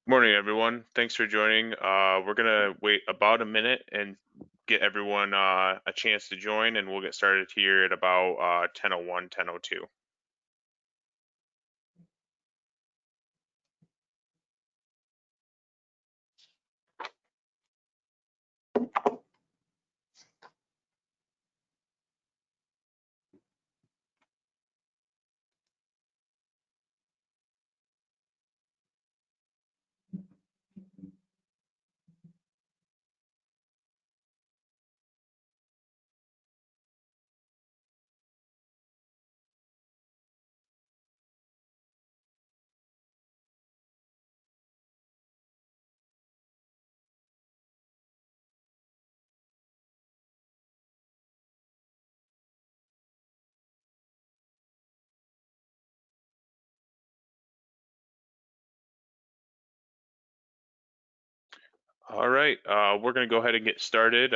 Morning, everyone. Thanks for joining. We're gonna wait about a minute and get everyone a chance to join, and we'll get started here at about 10:01, 10:02. All right, we're gonna go ahead and get started.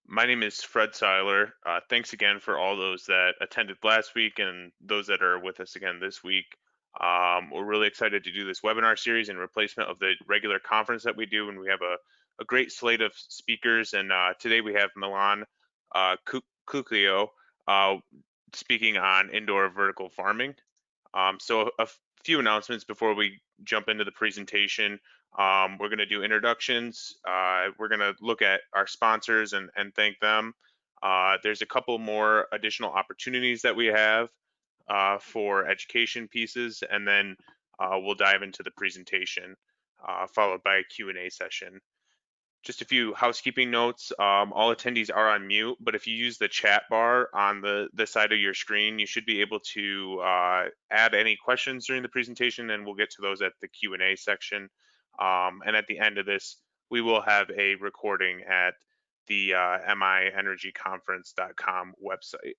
My name is Fred Seiler. Thanks again for all those that attended last week and those that are with us again this week. We're really excited to do this webinar series in replacement of the regular conference that we do, and we have a great slate of speakers. And today we have Milan Kluko uh, speaking on indoor vertical farming. So a few announcements before we jump into the presentation. We're going to do introductions. We're going to look at our sponsors and thank them. There's a couple more additional opportunities that we have for education pieces, and then we'll dive into the presentation, followed by a Q&A session. Just a few housekeeping notes. All attendees are on mute, but if you use the chat bar on the side of your screen, you should be able to add any questions during the presentation, and we'll get to those at the Q&A section. And at the end of this, we will have a recording at the mienergyconference.com website.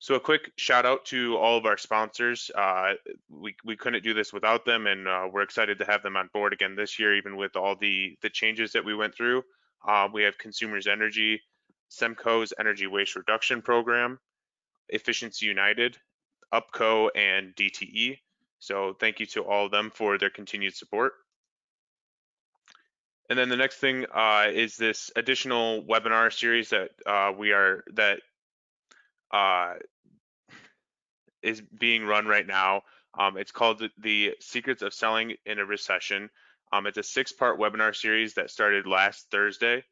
So a quick shout out to all of our sponsors. We couldn't do this without them, and we're excited to have them on board again this year, even with all the changes that we went through. We have Consumers Energy, Semco's Energy Waste Reduction Program, Efficiency United, UPCO, and DTE. So thank you to all of them for their continued support. And then the next thing is this additional webinar series that is being run right now. It's called the Secrets of Selling in a Recession. It's a 6-part webinar series that started last Thursday,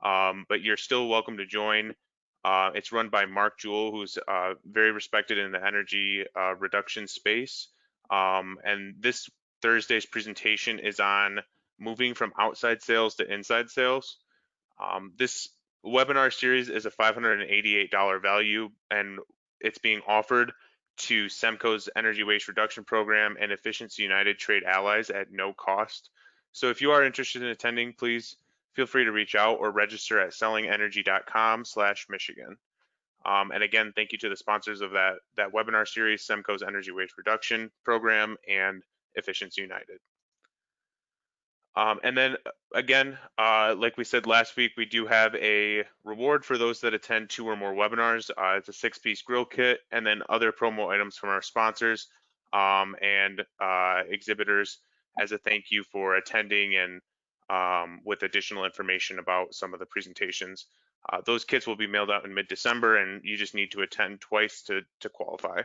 but you're still welcome to join. It's run by Mark Jewell, who's very respected in the energy reduction space. And this Thursday's presentation is on moving from outside sales to inside sales. This webinar series is a $588 value, and it's being offered to Semco's Energy Waste Reduction Program and Efficiency United Trade Allies at no cost. So if you are interested in attending, please feel free to reach out or register at sellingenergy.com/Michigan. And again, thank you to the sponsors of that webinar series, Semco's Energy Waste Reduction Program and Efficiency United. And then again, like we said last week, we do have a reward for those that attend 2 or more webinars. It's a 6-piece grill kit, and then other promo items from our sponsors and exhibitors as a thank you for attending, and with additional information about some of the presentations. Those kits will be mailed out in mid-December, and you just need to attend twice to qualify.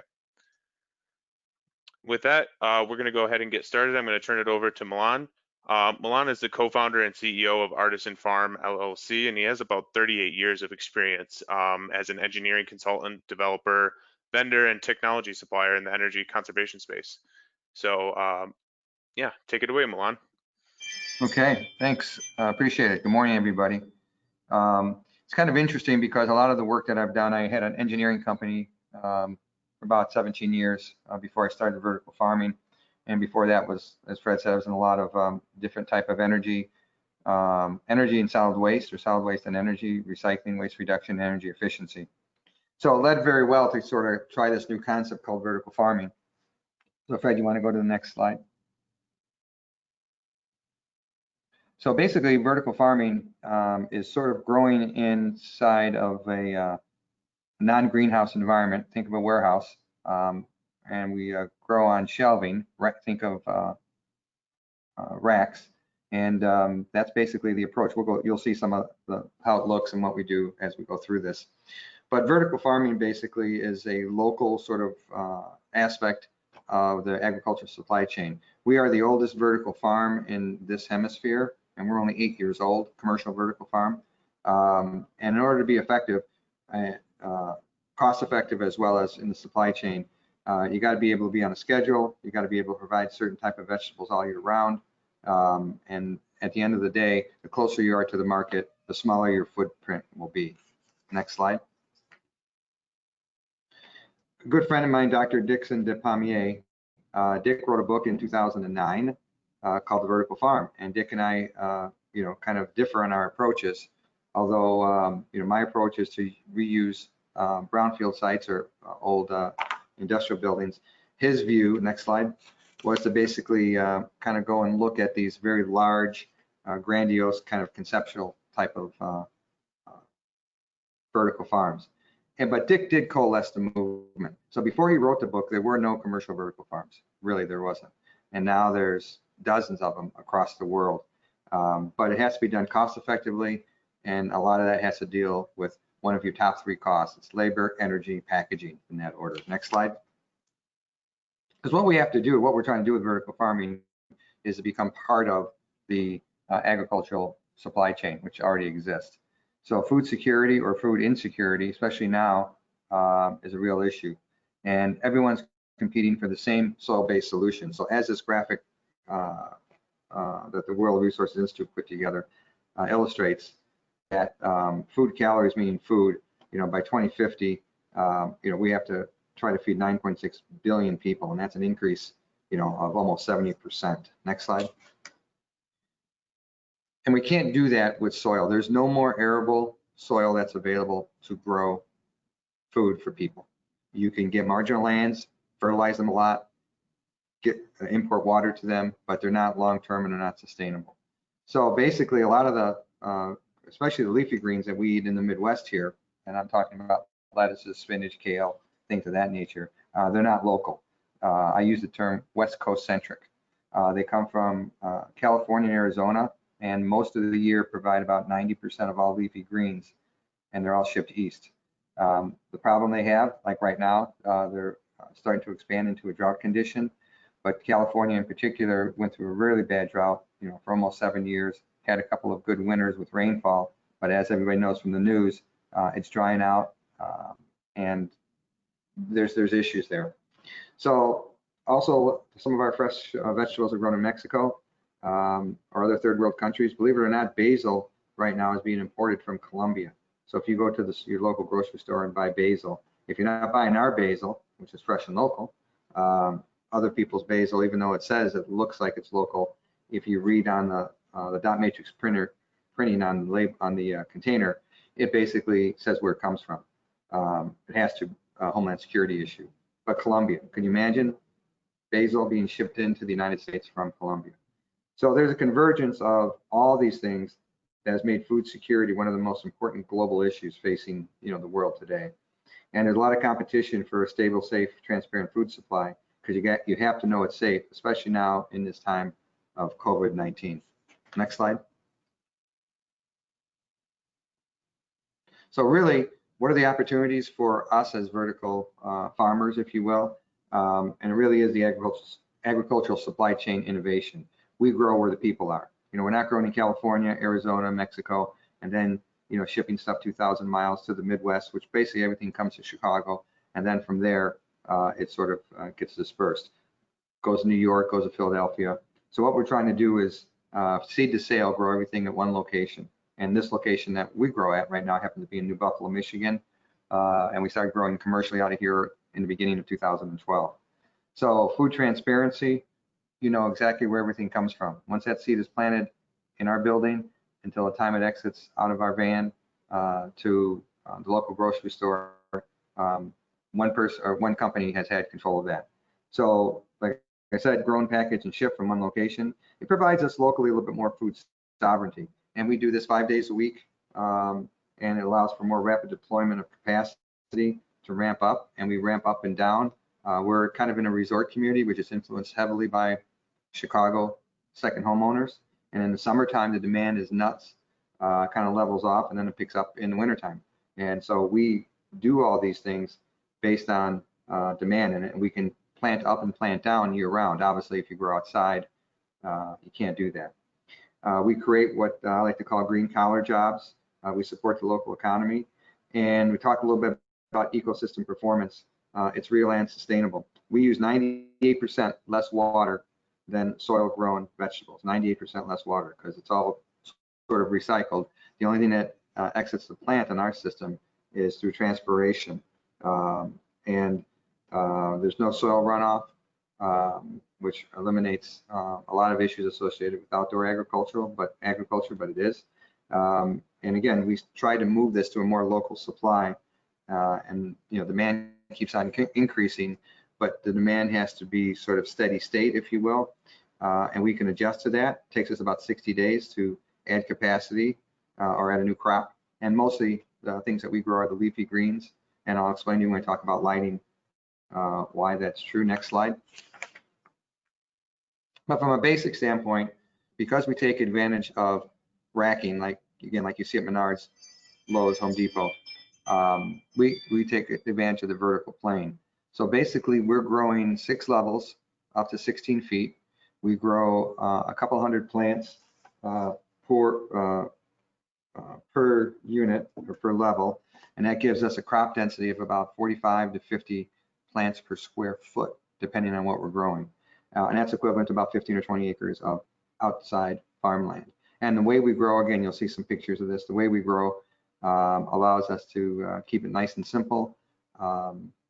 With that, we're going to go ahead and get started. I'm going to turn it over to Milan. Milan is the co-founder and CEO of Artesian Farm LLC, and he has about 38 years of experience as an engineering consultant, developer, vendor, and technology supplier in the energy conservation space. So yeah, take it away, Milan. Okay, thanks. Appreciate it. Good morning, everybody. It's kind of interesting because a lot of the work that I've done, I had an engineering company for about 17 years before I started vertical farming. And before that was, as Fred said, I was in a lot of different type of energy and solid waste, or solid waste and energy, recycling, waste reduction, energy efficiency. So it led very well to sort of try this new concept called vertical farming. So Fred, you want to go to the next slide? So basically, vertical farming is sort of growing inside of a non-greenhouse environment. Think of a warehouse, and we grow on shelving. Right? Think of racks. And that's basically the approach. You'll see some of how it looks and what we do as we go through this. But vertical farming basically is a local sort of aspect of the agricultural supply chain. We are the oldest vertical farm in this hemisphere, and we're only 8 years old, commercial vertical farm. And in order to be effective, cost effective as well as in the supply chain, you got to be able to be on a schedule. You got to be able to provide certain type of vegetables all year round. And at the end of the day, the closer you are to the market, the smaller your footprint will be. Next slide. A good friend of mine, Dr. Dixon de Pommier, Dick wrote a book in 2009 called The Vertical Farm, and Dick and I, kind of differ in our approaches. Although, my approach is to reuse brownfield sites or old industrial buildings. His view, next slide, was to basically kind of go and look at these very large, grandiose kind of conceptual type of vertical farms. But Dick did coalesce the movement. So before he wrote the book, there were no commercial vertical farms. Really, there wasn't. And now there's dozens of them across the world. But it has to be done cost effectively. And a lot of that has to deal with one of your top 3 costs. It's labor, energy, packaging, in that order. Next slide. Because what we have to do, what we're trying to do with vertical farming is to become part of the agricultural supply chain, which already exists. So food security or food insecurity, especially now, is a real issue. And everyone's competing for the same soil-based solution. So as this graphic that the World Resources Institute put together illustrates, that food calories, meaning food, by 2050, we have to try to feed 9.6 billion people, and that's an increase, of almost 70%. Next slide. And we can't do that with soil. There's no more arable soil that's available to grow food for people. You can get marginal lands, fertilize them a lot, import water to them, but they're not long-term and they're not sustainable. So basically, a lot of the, especially the leafy greens that we eat in the Midwest here, and I'm talking about lettuces, spinach, kale, things of that nature, they're not local. I use the term West Coast centric. They come from California and Arizona, and most of the year provide about 90% of all leafy greens, and they're all shipped east. The problem they have, like right now, they're starting to expand into a drought condition, but California in particular went through a really bad drought, for almost 7 years, had a couple of good winters with rainfall, but as everybody knows from the news, it's drying out, and there's issues there. So also some of our fresh vegetables are grown in Mexico, or other third world countries. Believe it or not, basil right now is being imported from Colombia. So if you go to your local grocery store and buy basil, if you're not buying our basil, which is fresh and local, other people's basil, even though it says it looks like it's local, if you read on the dot matrix printing on the container, it basically says where it comes from. It has to Homeland Security issue. But Colombia, can you imagine basil being shipped into the United States from Colombia? So there's a convergence of all these things that has made food security one of the most important global issues facing the world today. And there's a lot of competition for a stable, safe, transparent food supply because you have to know it's safe, especially now in this time of COVID-19. Next slide. So really, what are the opportunities for us as vertical farmers, if you will? And it really is the agricultural supply chain innovation. We grow where the people are. We're not growing in California, Arizona, Mexico, and then shipping stuff 2,000 miles to the Midwest, which basically everything comes to Chicago, and then from there it sort of gets dispersed. Goes to New York, goes to Philadelphia. So what we're trying to do is seed to sale, grow everything at one location. And this location that we grow at right now happens to be in New Buffalo, Michigan, and we started growing commercially out of here in the beginning of 2012. So food transparency. You know exactly where everything comes from. Once that seed is planted in our building until the time it exits out of our van to the local grocery store, one person or one company has had control of that. So like I said, grown, packaged, and shipped from one location. It provides us locally a little bit more food sovereignty. And we do this 5 days a week, and it allows for more rapid deployment of capacity to ramp up, and we ramp up and down. We're kind of in a resort community, which is influenced heavily by Chicago second homeowners. And in the summertime, the demand is nuts, kind of levels off, and then it picks up in the wintertime. And so we do all these things based on demand, and we can plant up and plant down year round. Obviously, if you grow outside, you can't do that. We create what I like to call green collar jobs. We support the local economy, and we talk a little bit about ecosystem performance. It's real and sustainable. We use 98% less water than soil grown vegetables, 98% less water, because it's all sort of recycled. The only thing that exits the plant in our system is through transpiration. And there's no soil runoff, which eliminates a lot of issues associated with outdoor agriculture, but it is. And again, we try to move this to a more local supply, and demand keeps on increasing, but the demand has to be sort of steady state, if you will, and we can adjust to that. It takes us about 60 days to add capacity or add a new crop, and mostly the things that we grow are the leafy greens, and I'll explain to you when I talk about lighting why that's true. Next slide. But from a basic standpoint, because we take advantage of racking, like you see at Menards, Lowe's, Home Depot, we take advantage of the vertical plane. So basically, we're growing 6 levels up to 16 feet. We grow a couple hundred plants per unit or per level, and that gives us a crop density of about 45 to 50 plants per square foot, depending on what we're growing. And that's equivalent to about 15 or 20 acres of outside farmland. And the way we grow, again, you'll see some pictures of this, the way we grow allows us to keep it nice and simple.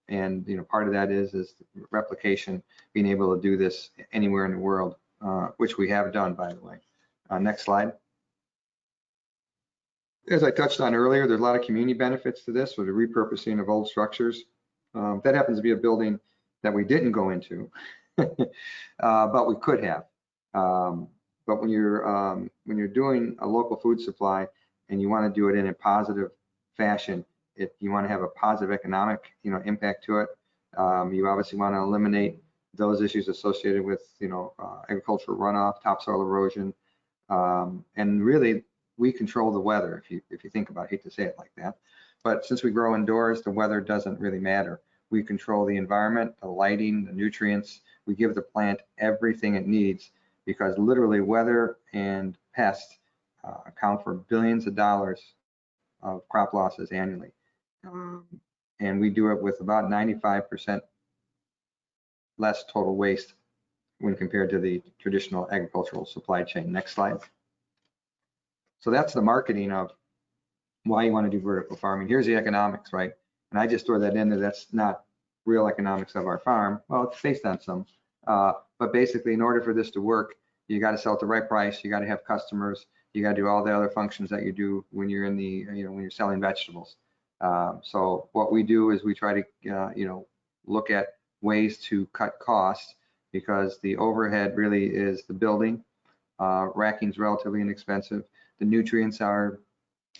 And part of that is replication, being able to do this anywhere in the world, which we have done, by the way. Next slide. As I touched on earlier, there's a lot of community benefits to this with the repurposing of old structures. That happens to be a building that we didn't go into, but we could have. But when you're doing a local food supply and you want to do it in a positive fashion, you want to have a positive economic impact to it. You obviously want to eliminate those issues associated with agricultural runoff, topsoil erosion, and really we control the weather. If you think about it, I hate to say it like that, but since we grow indoors, the weather doesn't really matter. We control the environment, the lighting, the nutrients. We give the plant everything it needs, because literally weather and pests account for billions of dollars of crop losses annually. And we do it with about 95% less total waste when compared to the traditional agricultural supply chain. Next slide. So that's the marketing of why you want to do vertical farming. Here's the economics, right? And I just throw that in there. That's not real economics of our farm. Well, it's based on some, but basically in order for this to work, you got to sell at the right price. You got to have customers. You got to do all the other functions that you do when you're in the, when you're selling vegetables. So what we do is we try to, look at ways to cut costs, because the overhead really is the building. Racking is relatively inexpensive. The nutrients are,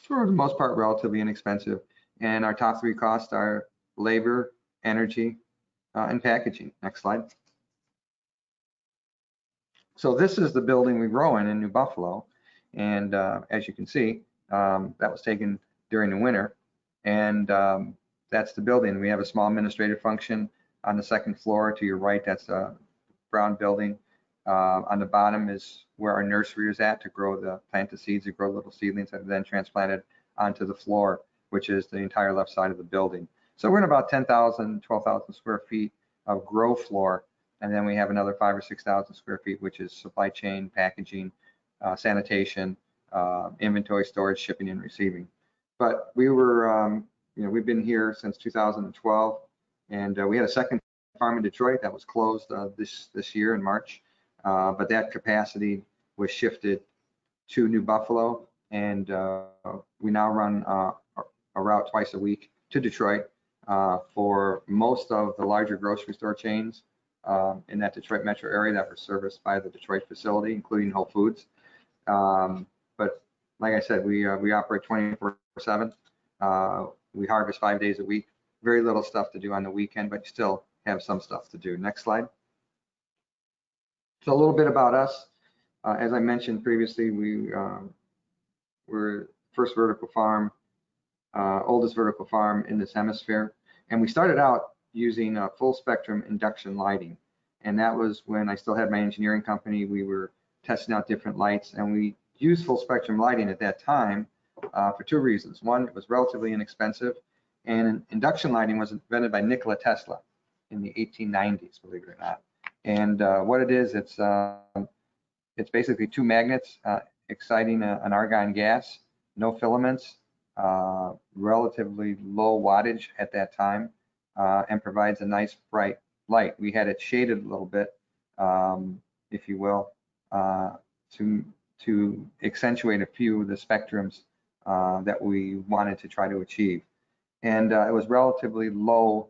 for the most part, relatively inexpensive. And our top 3 costs are labor, energy, and packaging. Next slide. So this is the building we grow in New Buffalo. And as you can see, that was taken during the winter. And that's the building. We have a small administrative function on the 2nd floor. To your right, that's a brown building. On the bottom is where our nursery is at to plant the seeds, to grow little seedlings that are then transplanted onto the floor, which is the entire left side of the building. So we're in about 10,000, 12,000 square feet of grow floor. And then we have another 5,000 or 6,000 square feet, which is supply chain, packaging, sanitation, inventory, storage, shipping, and receiving. But we were, we've been here since 2012, and we had a second farm in Detroit that was closed this year in March. But that capacity was shifted to New Buffalo, and we now run a route twice a week to Detroit for most of the larger grocery store chains in that Detroit metro area that were serviced by the Detroit facility, including Whole Foods. But like I said, we operate 24/7. We harvest 5 days a week. Very little stuff to do on the weekend, but you still have some stuff to do. Next slide. So a little bit about us. As I mentioned previously, we're first vertical farm, oldest vertical farm in this hemisphere. And we started out using full spectrum induction lighting. And that was when I still had my engineering company. We were testing out different lights, and we used full spectrum lighting at that time for two reasons. One, it was relatively inexpensive, and induction lighting was invented by Nikola Tesla in the 1890s, believe it or not. And what it is, it's basically two magnets exciting an argon gas, no filaments, relatively low wattage at that time, and provides a nice bright light. We had it shaded a little bit, if you will, to accentuate a few of the spectrums that we wanted to try to achieve. And it was relatively low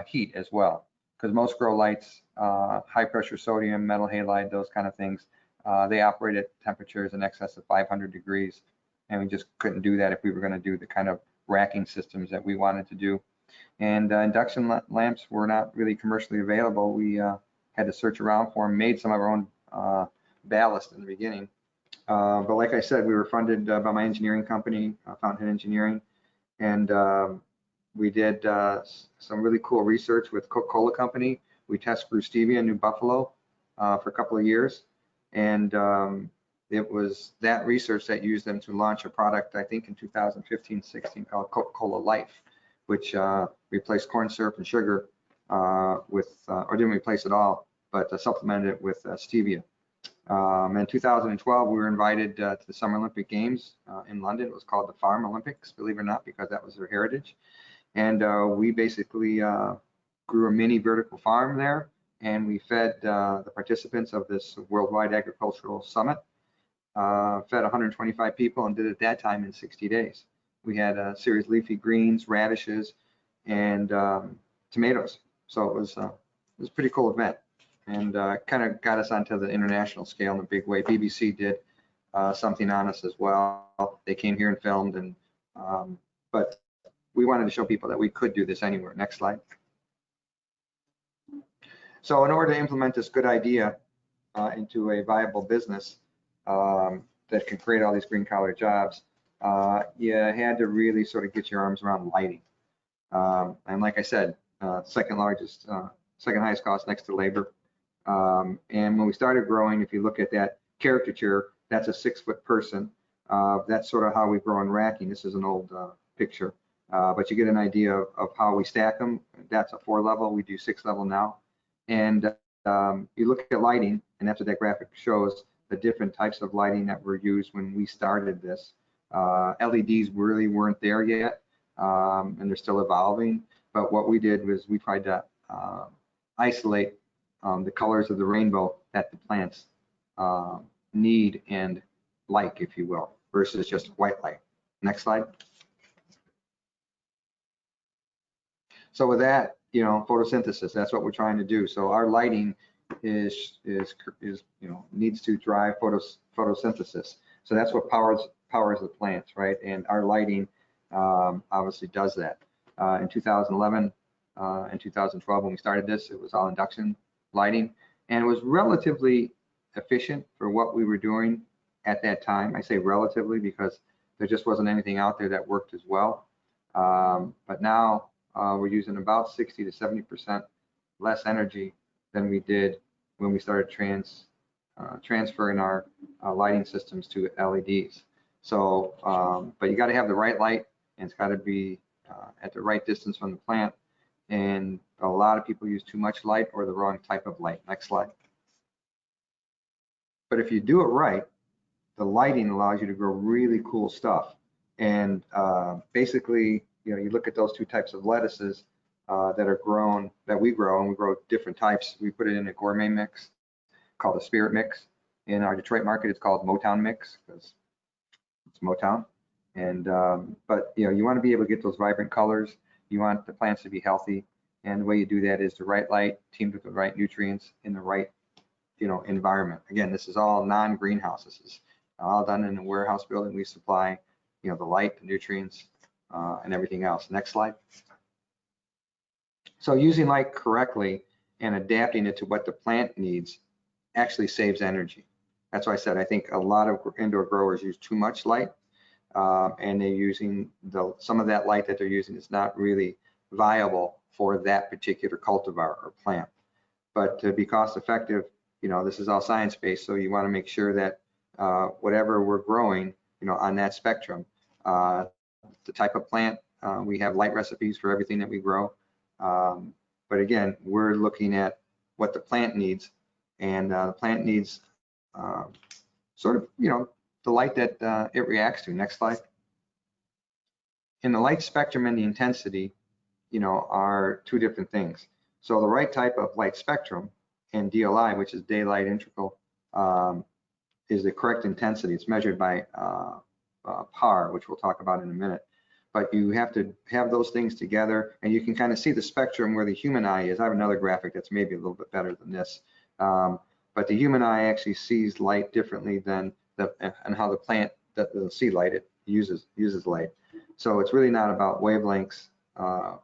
heat as well, because most grow lights, high pressure sodium, metal halide, those kind of things, they operate at temperatures in excess of 500 degrees. And we just couldn't do that if we were going to do the kind of racking systems that we wanted to do. And induction lamps were not really commercially available. We had to search around for them, made some of our own ballast in the beginning. But like I said, we were funded by my engineering company, Fountainhead Engineering, and we did some really cool research with Coca-Cola Company. We test grew stevia in New Buffalo for a couple of years, and it was that research that used them to launch a product, I think in 2015-16, called Coca-Cola Life, which replaced corn syrup and sugar or didn't replace it all, but supplemented it with stevia. In 2012, we were invited to the Summer Olympic Games in London. It was called the Farm Olympics, believe it or not, because that was their heritage. And we basically grew a mini vertical farm there, and we fed the participants of this Worldwide Agricultural Summit, fed 125 people, and did it at that time in 60 days. We had serious leafy greens, radishes, and tomatoes. So it was a pretty cool event, and kind of got us onto the international scale in a big way. BBC did something on us as well. They came here and filmed, and but we wanted to show people that we could do this anywhere. Next slide. So in order to implement this good idea into a viable business that can create all these green collar jobs, you had to really sort of get your arms around lighting. And like I said, second highest cost next to labor. And when we started growing, if you look at that caricature, that's a 6-foot person. That's sort of how we grow in racking. This is an old picture, but you get an idea of how we stack them. That's a 4-level. We do 6-level now. And you look at lighting, and that's what that graphic shows, the different types of lighting that were used when we started this. LEDs really weren't there yet, and they're still evolving. But what we did was we tried to isolate the colors of the rainbow that the plants need and like, if you will, versus just white light. Next slide. So with that, photosynthesis, that's what we're trying to do. So our lighting is needs to drive photosynthesis. So that's what powers the plants, right? And our lighting obviously does that. In 2011 and 2012, when we started this, it was all induction lighting, and it was relatively efficient for what we were doing at that time. I say relatively because there just wasn't anything out there that worked as well. But now we're using about 60 to 70% less energy than we did when we started transferring our lighting systems to LEDs. So, but you got to have the right light, and it's got to be at the right distance from the plant. And a lot of people use too much light or the wrong type of light. Next slide. But if you do it right, the lighting allows you to grow really cool stuff. And basically, you look at those two types of lettuces that are grown, that we grow, and we grow different types. We put it in a gourmet mix called a spirit mix. In our Detroit market, it's called Motown mix because it's Motown. And but you want to be able to get those vibrant colors. You want the plants to be healthy, and the way you do that is the right light teamed with the right nutrients in the right environment. Again, this is all non-greenhouse. This is all done in a warehouse building. We supply the light, the nutrients, and everything else. Next slide. So using light correctly and adapting it to what the plant needs actually saves energy. That's why I said I think a lot of indoor growers use too much light, and they're using some of that light that they're using is not really viable for that particular cultivar or plant. But to be cost effective, this is all science-based, so you want to make sure that whatever we're growing, on that spectrum, the type of plant, we have light recipes for everything that we grow. But again, we're looking at what the plant needs, and the plant needs sort of, the light that it reacts to. Next slide. In the light spectrum and the intensity, are two different things. So the right type of light spectrum and DLI, which is daylight integral, is the correct intensity. It's measured by PAR, which we'll talk about in a minute. But you have to have those things together, and you can kind of see the spectrum where the human eye is. I have another graphic that's maybe a little bit better than this. But the human eye actually sees light differently than and how the plant that will see light, it uses light. So it's really not about wavelengths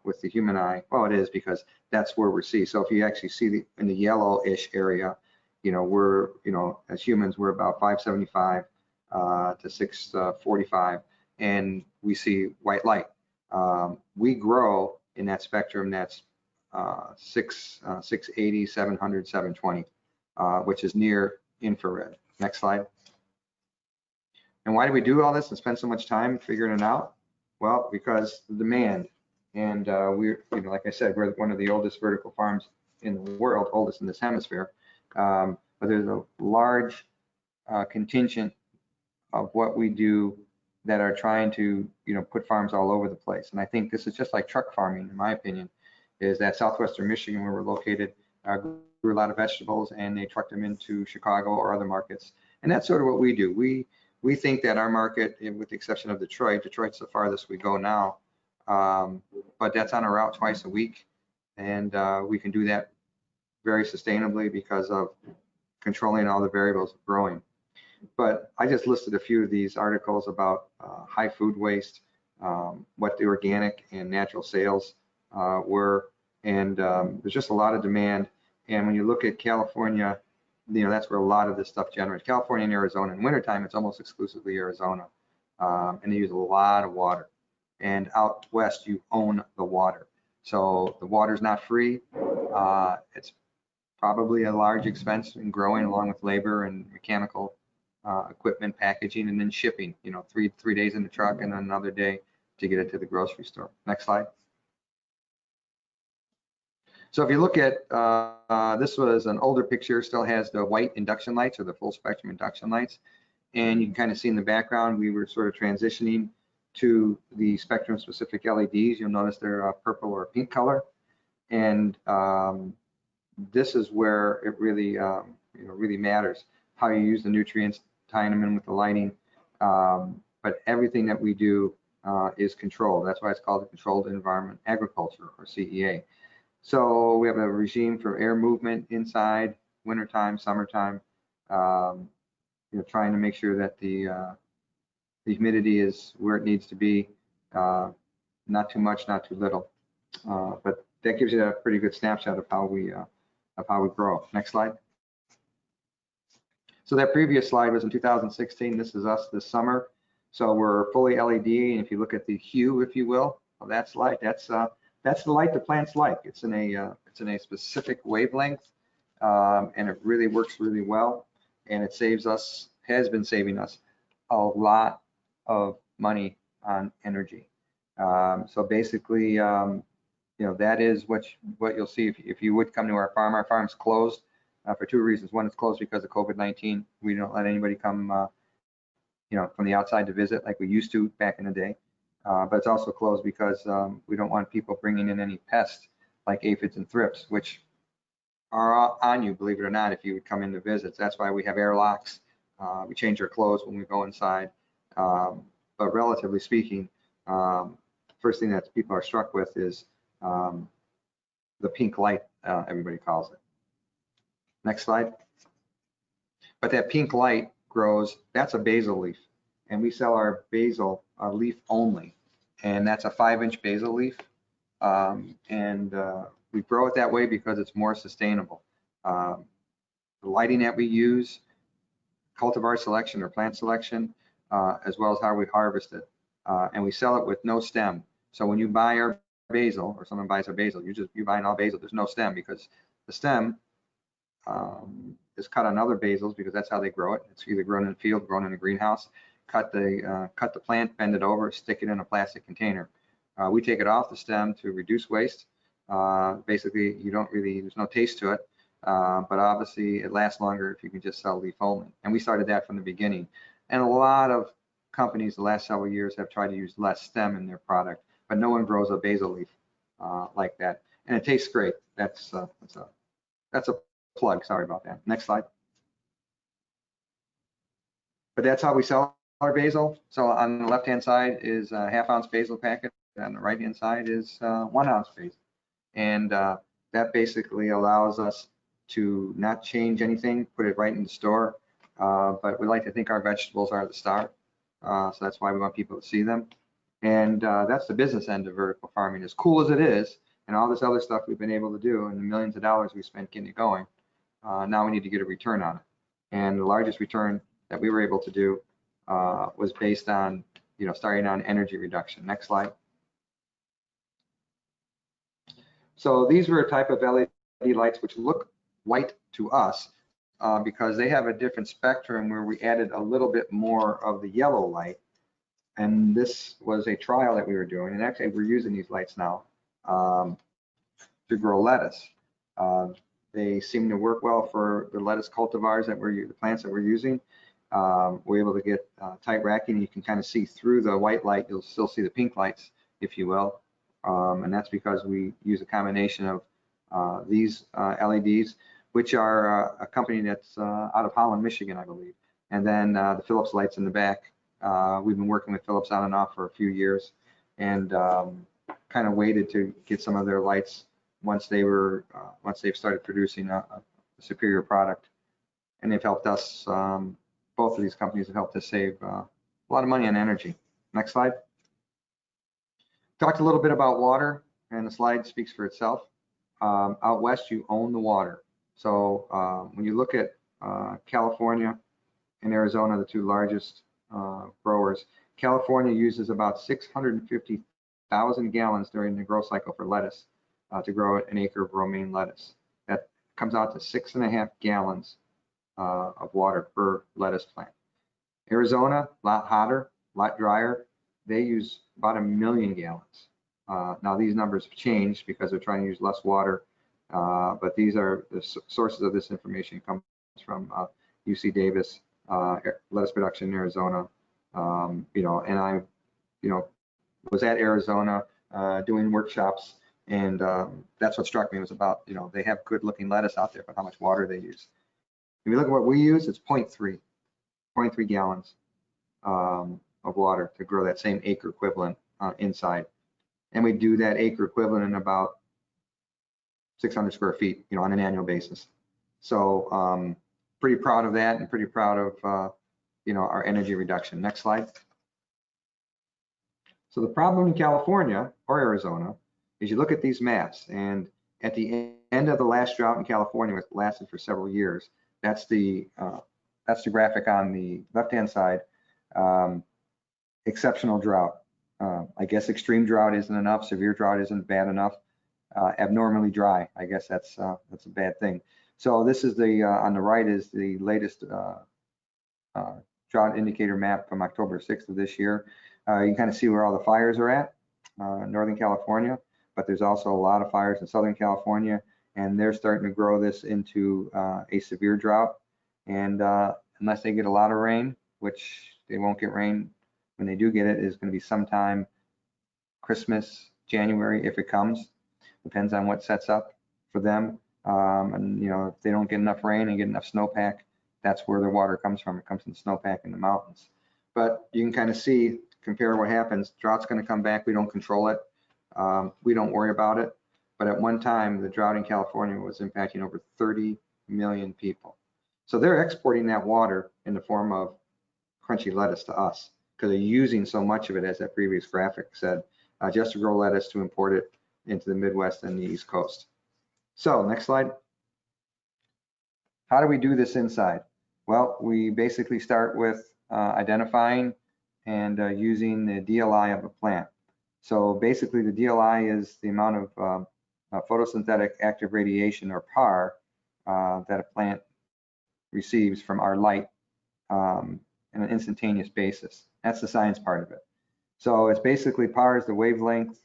with the human eye. Well, it is, because that's where we see. So if you actually see in the yellowish area, we're, as humans, we're about 575 to 645, and we see white light. We grow in that spectrum that's 680, 700, 720, which is near infrared. Next slide. And why do we do all this and spend so much time figuring it out? Well, because the demand. And we're, like I said, we're one of the oldest vertical farms in the world, oldest in this hemisphere. But there's a large contingent of what we do that are trying to, put farms all over the place. And I think this is just like truck farming, in my opinion, is that southwestern Michigan, where we're located, grew a lot of vegetables, and they trucked them into Chicago or other markets. And that's sort of what we do. We think that our market, with the exception of Detroit's the farthest we go now, but that's on a route twice a week, and we can do that very sustainably because of controlling all the variables of growing. But I just listed a few of these articles about high food waste, what the organic and natural sales were, and there's just a lot of demand. And when you look at California, that's where a lot of this stuff generates. California and Arizona, in wintertime, it's almost exclusively Arizona, and they use a lot of water. And out west, you own the water. So the water's not free. It's probably a large expense in growing, along with labor and mechanical equipment, packaging, and then shipping, 3 days in the truck and then another day to get it to the grocery store. Next slide. So if you look at, this was an older picture, still has the white induction lights, or the full spectrum induction lights. And you can kind of see in the background, we were sort of transitioning to the spectrum specific LEDs. You'll notice they're a purple or a pink color. And this is where it really, really matters, how you use the nutrients, tying them in with the lighting. But everything that we do is controlled. That's why it's called the Controlled Environment Agriculture, or CEA. So we have a regime for air movement inside, wintertime, summertime, trying to make sure that the humidity is where it needs to be, not too much, not too little. But that gives you a pretty good snapshot of how we grow. Next slide. So that previous slide was in 2016. This is us this summer. So we're fully LED, and if you look at the hue, if you will, of that slide, that's the light the plants like. It's in a specific wavelength, and it really works really well, and it has been saving us a lot of money on energy. So basically, that is what you'll see if you would come to our farm. Our farm's closed for two reasons. One, it's closed because of COVID-19. We don't let anybody come, from the outside to visit like we used to back in the day. But it's also closed because we don't want people bringing in any pests like aphids and thrips, which are on you, believe it or not, if you would come in to visit. That's why we have airlocks. We change our clothes when we go inside. But relatively speaking, first thing that people are struck with is the pink light, everybody calls it. Next slide. But that pink light grows, that's a basil leaf. And we sell our basil leaf only. And that's a 5-inch basil leaf. We grow it that way because it's more sustainable. The lighting that we use cultivar selection or plant selection, as well as how we harvest it. And we sell it with no stem. So when you buy our basil, or someone buys our basil, you're buying all basil. There's no stem, because the stem is cut on other basils, because that's how they grow it. It's either grown in the field, grown in a greenhouse. Cut the plant, bend it over, stick it in a plastic container. We take it off the stem to reduce waste. Basically, there's no taste to it, but obviously it lasts longer if you can just sell leaf only. And we started that from the beginning. And a lot of companies the last several years have tried to use less stem in their product, but no one grows a basil leaf like that. And it tastes great. That's a plug. Sorry about that. Next slide. But that's how we sell our basil. So on the left-hand side is a half-ounce basil packet. On the right-hand side is 1 ounce basil. And that basically allows us to not change anything, put it right in the store. But we like to think our vegetables are the star. So that's why we want people to see them. And that's the business end of vertical farming. As cool as it is, and all this other stuff we've been able to do, and the millions of dollars we spent getting it going, now we need to get a return on it. And the largest return that we were able to do was based on, starting on energy reduction. Next slide. So these were a type of LED lights which look white to us because they have a different spectrum where we added a little bit more of the yellow light. And this was a trial that we were doing. And actually, we're using these lights now to grow lettuce. They seem to work well for the lettuce cultivars the plants that we're using. We're able to get tight racking. You can kind of see through the white light. You'll still see the pink lights, if you will. And that's because we use a combination of these LEDs, which are a company that's out of Holland, Michigan, I believe. And then the Philips lights in the back. We've been working with Philips on and off for a few years, and kind of waited to get some of their lights once they've started producing a superior product. And they've helped us, both of these companies have helped us save a lot of money on energy. Next slide. Talked a little bit about water, and the slide speaks for itself. Out west, you own the water. So when you look at California and Arizona, the two largest growers, California uses about 650,000 gallons during the growth cycle for lettuce to grow an acre of romaine lettuce. That comes out to 6.5 gallons of water per lettuce plant. Arizona, a lot hotter, a lot drier. They use about 1 million gallons. Now these numbers have changed because they're trying to use less water, but these are the sources of this information comes from UC Davis, lettuce production in Arizona. And I, was at Arizona doing workshops, and that's what struck me was about, they have good looking lettuce out there, but how much water they use. If you look at what we use, it's 0.3 gallons of water to grow that same acre equivalent inside. And we do that acre equivalent in about 600 square feet, on an annual basis. So pretty proud of that, and pretty proud of, our energy reduction. Next slide. So the problem in California or Arizona is you look at these maps, and at the end of the last drought in California, which lasted for several years, that's the graphic on the left-hand side. Exceptional drought. I guess extreme drought isn't enough. Severe drought isn't bad enough. Abnormally dry. I guess that's a bad thing. So this is on the right is the latest drought indicator map from October 6th of this year. You can kind of see where all the fires are at, Northern California, but there's also a lot of fires in Southern California, and they're starting to grow this into a severe drought. And unless they get a lot of rain, which they won't get rain, when they do get it, is going to be sometime Christmas, January, if it comes. Depends on what sets up for them. And if they don't get enough rain and get enough snowpack, that's where their water comes from. It comes from the snowpack in the mountains. But you can kind of see, compare what happens. Drought's going to come back. We don't control it. We don't worry about it. But at one time, the drought in California was impacting over 30 million people. So they're exporting that water in the form of crunchy lettuce to us, because they're using so much of it, as that previous graphic said, just to grow lettuce to import it into the Midwest and the East Coast. So next slide. How do we do this inside? Well, we basically start with identifying and using the DLI of a plant. So basically the DLI is the amount of photosynthetic active radiation, or PAR, that a plant receives from our light on an instantaneous basis. That's the science part of it. So it's basically PAR is the wavelength,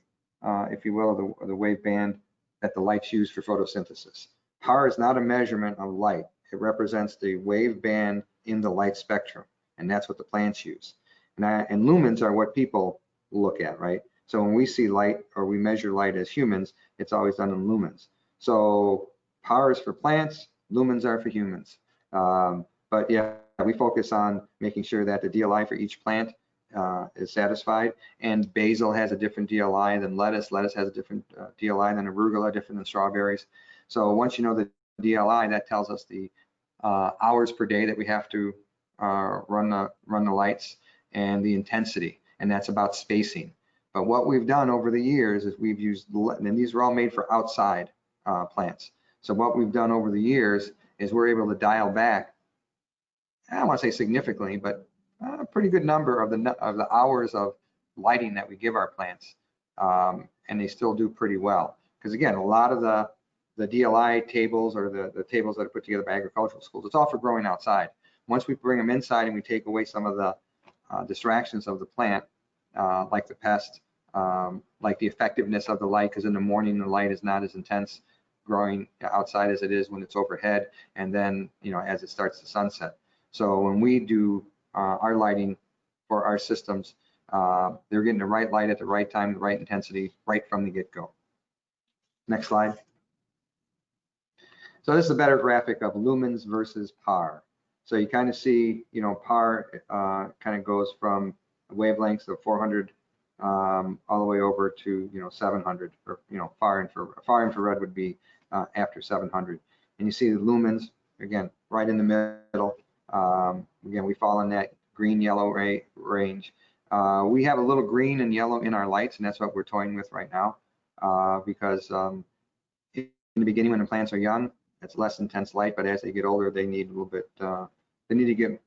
if you will, of the wave band that the light's used for photosynthesis. PAR is not a measurement of light. It represents the wave band in the light spectrum, and that's what the plants use. And lumens are what people look at, right? So when we see light or we measure light as humans, it's always done in lumens. So PAR is for plants, lumens are for humans. But yeah, we focus on making sure that the DLI for each plant is satisfied. And basil has a different DLI than lettuce. Lettuce has a different DLI than arugula, different than strawberries. So once you know the DLI, that tells us the hours per day that we have to run the lights, and the intensity, and that's about spacing. But what we've done over the years is we've used, and these are all made for outside plants. So what we've done over the years is we're able to dial back, I don't want to say significantly, but a pretty good number of the hours of lighting that we give our plants, and they still do pretty well. Because again, a lot of the DLI tables, or the tables that are put together by agricultural schools, it's all for growing outside. Once we bring them inside and we take away some of the distractions of the plant, like the pest, like the effectiveness of the light, because in the morning the light is not as intense growing outside as it is when it's overhead, and then as it starts to sunset. So when we do our lighting for our systems, they're getting the right light at the right time, the right intensity, right from the get-go. Next slide. So this is a better graphic of lumens versus PAR. So you kind of see, PAR kind of goes from wavelengths of 400 all the way over to 700, or far infrared would be after 700. And you see the lumens again right in the middle. Again, we fall in that green yellow range. We have a little green and yellow in our lights, and that's what we're toying with right now, because in the beginning, when the plants are young, it's less intense light, but as they get older, they need a little bit, they need to get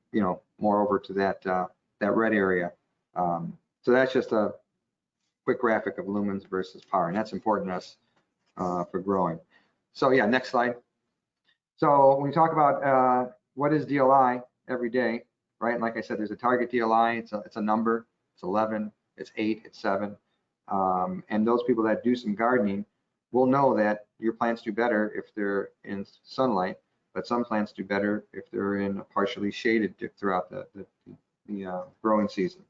more over to that red area. So that's just a quick graphic of lumens versus PAR, and that's important to us for growing. So yeah, next slide. So when we talk about what is DLI every day, right? And like I said, there's a target DLI. It's a number. It's 11. It's 8. It's 7. And those people that do some gardening will know that your plants do better if they're in sunlight, but some plants do better if they're in partially shaded throughout the growing season.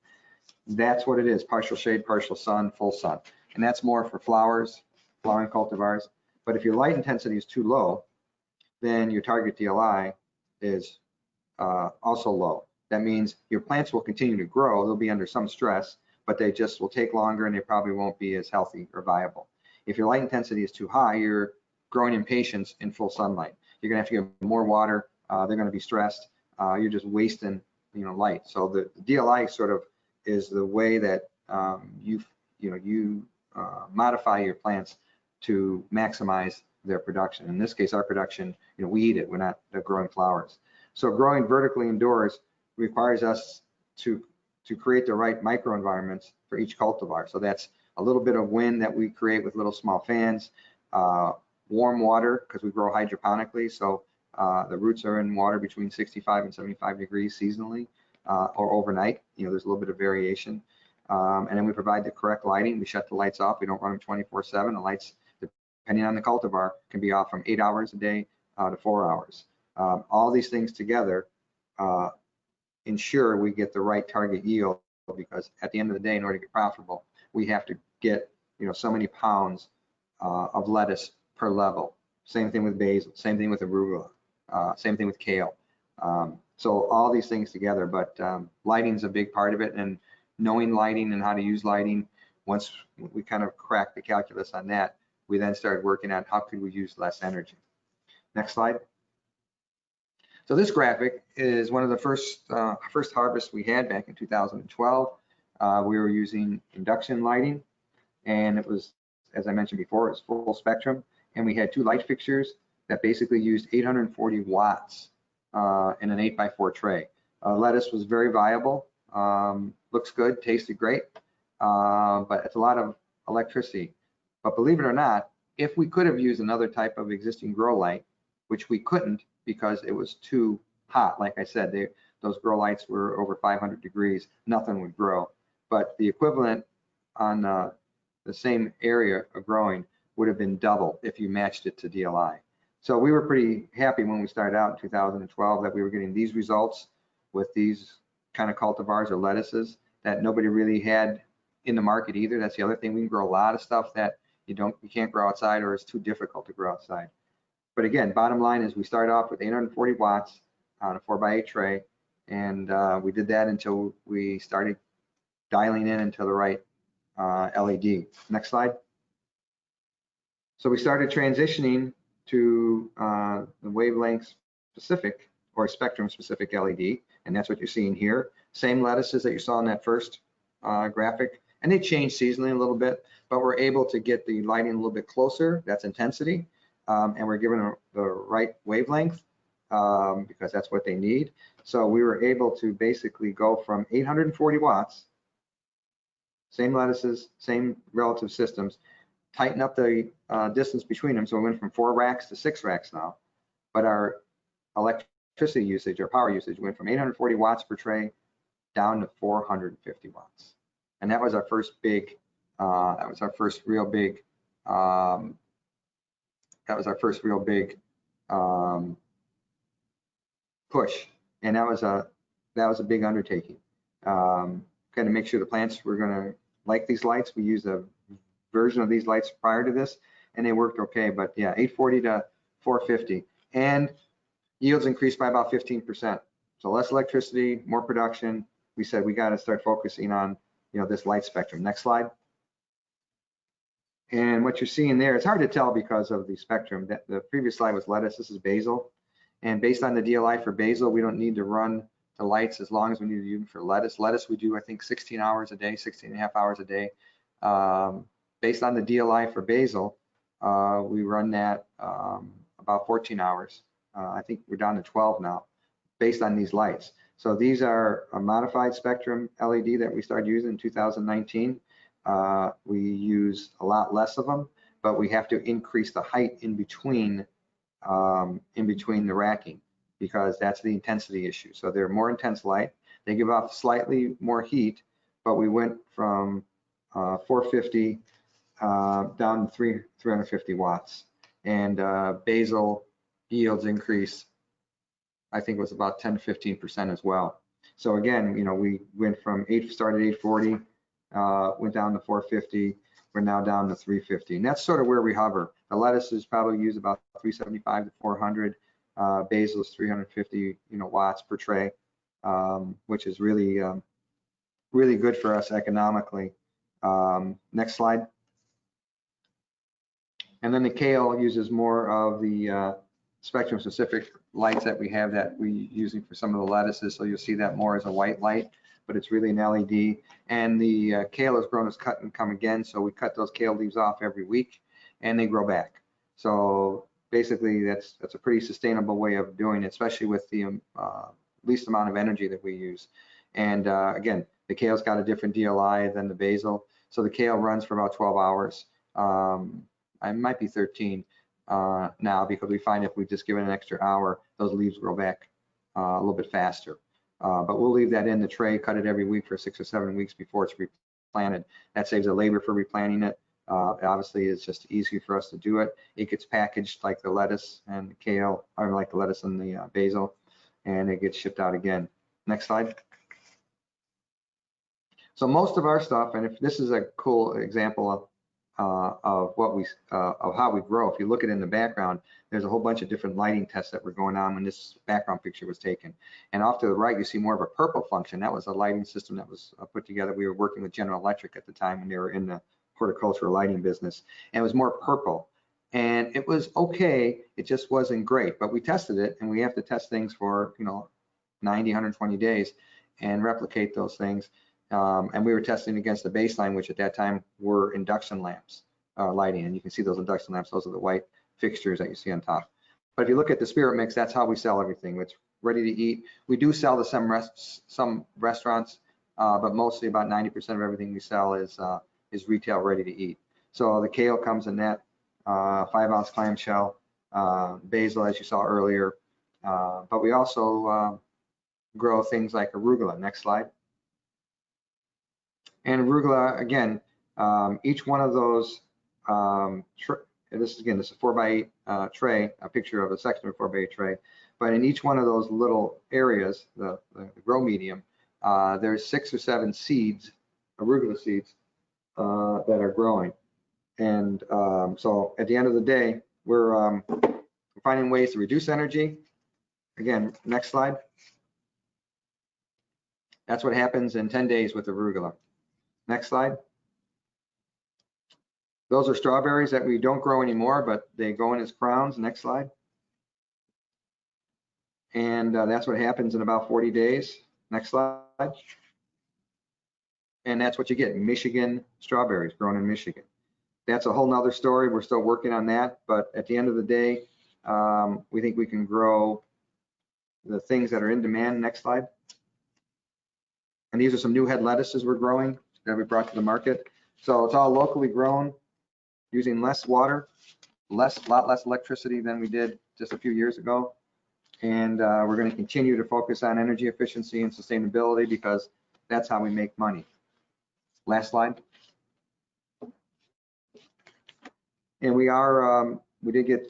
That's what it is: partial shade, partial sun, full sun. And that's more for flowers, flowering cultivars. But if your light intensity is too low, then your target DLI is also low. That means your plants will continue to grow. They'll be under some stress, but they just will take longer, and they probably won't be as healthy or viable. If your light intensity is too high, you're growing impatiens in full sunlight. You're gonna have to give more water. They're gonna be stressed. You're just wasting light. So the DLI sort of is the way that you modify your plants to maximize their production. In this case, our production, we eat it. We're not growing flowers. So growing vertically indoors requires us to create the right microenvironments for each cultivar. So that's a little bit of wind that we create with little small fans, warm water, because we grow hydroponically. So the roots are in water between 65 and 75 degrees seasonally, or overnight. There's a little bit of variation. And then we provide the correct lighting. We shut the lights off. We don't run them 24/7. The lights, depending on the cultivar, can be off from 8 hours a day to 4 hours. All these things together ensure we get the right target yield, because at the end of the day, in order to get profitable, we have to get so many pounds of lettuce per level. Same thing with basil, same thing with arugula, same thing with kale. So all these things together, but lighting's a big part of it, and knowing lighting and how to use lighting, once we kind of crack the calculus on that, we then started working on how could we use less energy. Next slide. So this graphic is one of the first harvests we had back in 2012. We were using induction lighting, and it was, as I mentioned before, it was full spectrum, and we had 2 light fixtures that basically used 840 watts in an 8x4 tray. Lettuce was very viable, looks good, tasted great, but it's a lot of electricity. But believe it or not, if we could have used another type of existing grow light, which we couldn't because it was too hot, like I said, those grow lights were over 500 degrees, nothing would grow. But the equivalent on the same area of growing would have been double if you matched it to DLI. So we were pretty happy when we started out in 2012 that we were getting these results with these kind of cultivars or lettuces that nobody really had in the market either. That's the other thing. We can grow a lot of stuff that you can't grow outside, or it's too difficult to grow outside. But again, bottom line is we started off with 840 watts on a 4x8 tray, and we did that until we started dialing in into the right LED. Next slide. So we started transitioning to the wavelength specific or spectrum specific LED, and that's what you're seeing here. Same lettuces that you saw in that first graphic, and they change seasonally a little bit, but we're able to get the lighting a little bit closer. That's intensity, and we're given the right wavelength because that's what they need. So we were able to basically go from 840 watts, same lettuces, same relative systems, tighten up the distance between them. So we went from 4 racks to 6 racks now, but our electricity usage or power usage went from 840 watts per tray down to 450 watts. And that was our first big, real big push. And that was a big undertaking. Kind of make sure the plants were going to like these lights. We used a version of these lights prior to this, and they worked okay. But yeah, 840 to 450, and yields increased by about 15%. So less electricity, more production. We said we got to start focusing on this light spectrum. Next slide. And what you're seeing there, it's hard to tell because of the spectrum. The previous slide was lettuce. This is basil, and based on the DLI for basil, we don't need to run the lights as long as we need to use them for lettuce. Lettuce we do, I think, 16 hours a day, 16 and a half hours a day. Based on the DLI for basil, we run that about 14 hours. I think we're down to 12 now, based on these lights. So these are a modified spectrum LED that we started using in 2019. We use a lot less of them, but we have to increase the height in between the racking, because that's the intensity issue. So they're more intense light. They give off slightly more heat, but we went from 450 down to 350 watts. And basil yields increase, I think it was about 10 to 15% as well. So again, we went from started 840, went down to 450. We're now down to 350, and that's sort of where we hover. The lettuces probably use about 375 to 400. Basil is 350, watts per tray, which is really, really good for us economically. Next slide. And then the kale uses more of the spectrum specific lights that we have that we using for some of the lettuces. So you'll see that more as a white light, but it's really an LED. And the kale is grown as cut and come again. So we cut those kale leaves off every week and they grow back. So basically that's a pretty sustainable way of doing it, especially with the least amount of energy that we use. And again, the kale's got a different DLI than the basil. So the kale runs for about 12 hours. I might be 13 now, because we find if we just give it an extra hour, those leaves grow back a little bit faster. But we'll leave that in the tray, cut it every week for 6 or 7 weeks before it's replanted. That saves the labor for replanting it. Obviously, it's just easy for us to do it. It gets packaged like the lettuce and the kale, or like the lettuce and the basil, and it gets shipped out again. Next slide. So most of our stuff, and if this is a cool example of what of how we grow. If you look at it in the background, there's a whole bunch of different lighting tests that were going on when this background picture was taken. And off to the right, you see more of a purple function. That was a lighting system that was put together. We were working with General Electric at the time when they were in the horticultural lighting business, and it was more purple. And it was okay, it just wasn't great. But we tested it, and we have to test things for 90, 120 days and replicate those things. And we were testing against the baseline, which at that time were induction lamps lighting. And you can see those induction lamps, those are the white fixtures that you see on top. But if you look at the spirit mix, that's how we sell everything. It's ready to eat. We do sell to some restaurants, but mostly about 90% of everything we sell is retail ready to eat. So the kale comes in that 5-ounce clamshell, basil, as you saw earlier, but we also grow things like arugula. Next slide. And arugula, again, each one of those, this is a 4x8 tray, a picture of a section of a 4x8 tray, but in each one of those little areas, the grow medium, there's 6 or 7 seeds, arugula seeds, that are growing. And so at the end of the day, we're finding ways to reduce energy. Again, next slide. That's what happens in 10 days with arugula. Next slide. Those are strawberries that we don't grow anymore, but they go in as crowns. Next slide. And that's what happens in about 40 days. Next slide. And that's what you get, Michigan strawberries grown in Michigan. That's a whole nother story. We're still working on that, but at the end of the day, we think we can grow the things that are in demand. Next slide. And these are some new head lettuces we're growing that we brought to the market. So it's all locally grown, using less water, lot less electricity than we did just a few years ago. And we're going to continue to focus on energy efficiency and sustainability because that's how we make money. Last slide. And we did get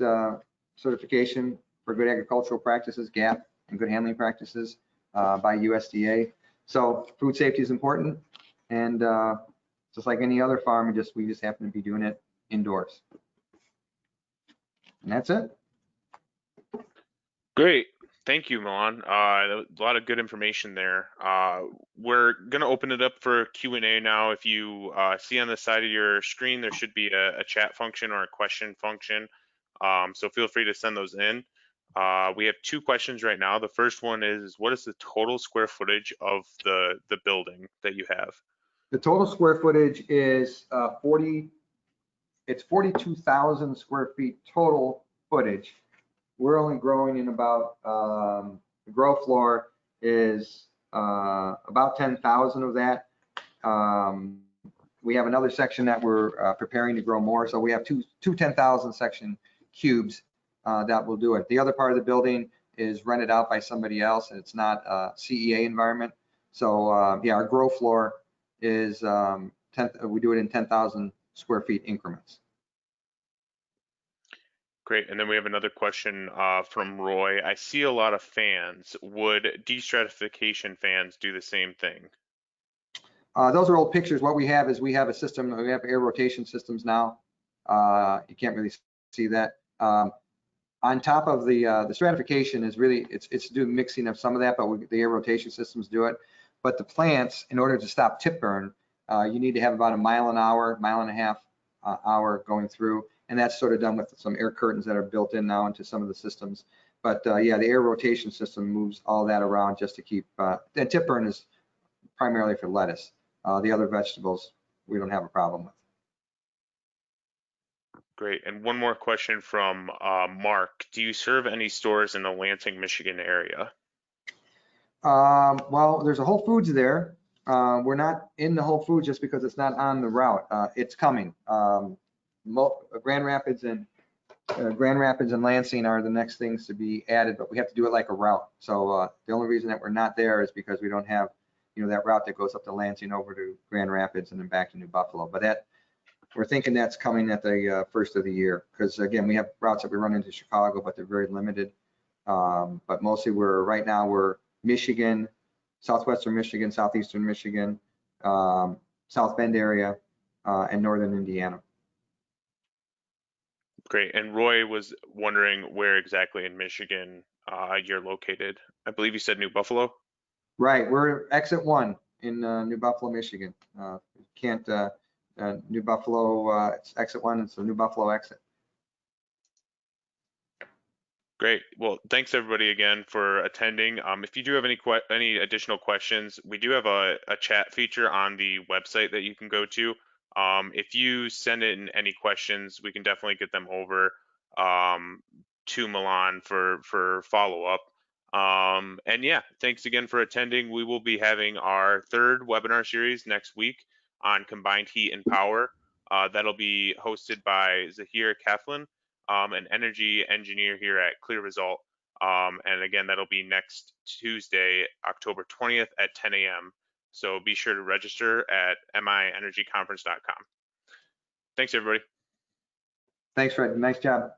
certification for good agricultural practices, GAP, and good handling practices by USDA. So food safety is important, and just like any other farm, we just happen to be doing it indoors. And that's it. Great. Thank you, Milan. A lot of good information there. We're going to open it up for Q&A now. If you see on the side of your screen, there should be a chat function or a question function. So feel free to send those in. We have 2 questions right now. The first one is, what is the total square footage of the building that you have? The total square footage is 42,000 square feet total footage. We're only growing in about, the grow floor is about 10,000 of that. We have another section that we're preparing to grow more. So we have two 10,000 section cubes that will do it. The other part of the building is rented out by somebody else, and it's not a CEA environment. So yeah, our grow floor is, we do it in 10,000 square feet increments. Great. And then we have another question from Roy. I see a lot of fans. Would destratification fans do the same thing? Those are old pictures. What we have is we have a system, we have air rotation systems now. You can't really see that. On top of the stratification is really, it's doing mixing of some of that, but the air rotation systems do it. But the plants, in order to stop tip burn, you need to have about a mile an hour, mile and a half hour going through. And that's sort of done with some air curtains that are built in now into some of the systems. But yeah, the air rotation system moves all that around just to keep, and tip burn is primarily for lettuce. The other vegetables, we don't have a problem with. Great. And one more question from Mark. Do you serve any stores in the Lansing, Michigan area? Well, there's a Whole Foods there. We're not in the Whole Foods just because it's not on the route. It's coming. Grand Rapids and Lansing are the next things to be added, but we have to do it like a route. So the only reason that we're not there is because we don't have, that route that goes up to Lansing over to Grand Rapids and then back to New Buffalo. But we're thinking that's coming at the first of the year, because again, we have routes that we run into Chicago, but they're very limited. But mostly right now we're Michigan, southwestern Michigan, southeastern Michigan, South Bend area, and northern Indiana. Great. And Roy was wondering where exactly in Michigan you're located. I believe you said New Buffalo. Right. We're exit 1 in New Buffalo, Michigan. New Buffalo, it's exit 1. It's the New Buffalo exit. Great. Well, thanks everybody again for attending. If you do have any additional questions, we do have a chat feature on the website that you can go to. If you send in any questions, we can definitely get them over to Milan for follow-up. And yeah, thanks again for attending. We will be having our third webinar series next week on combined heat and power. That'll be hosted by Zahir Keflin, an energy engineer here at Clear Result. And again, that'll be next Tuesday, October 20th at 10 a.m. So be sure to register at miNergyConference.com. Thanks, everybody. Thanks, Fred. Nice job.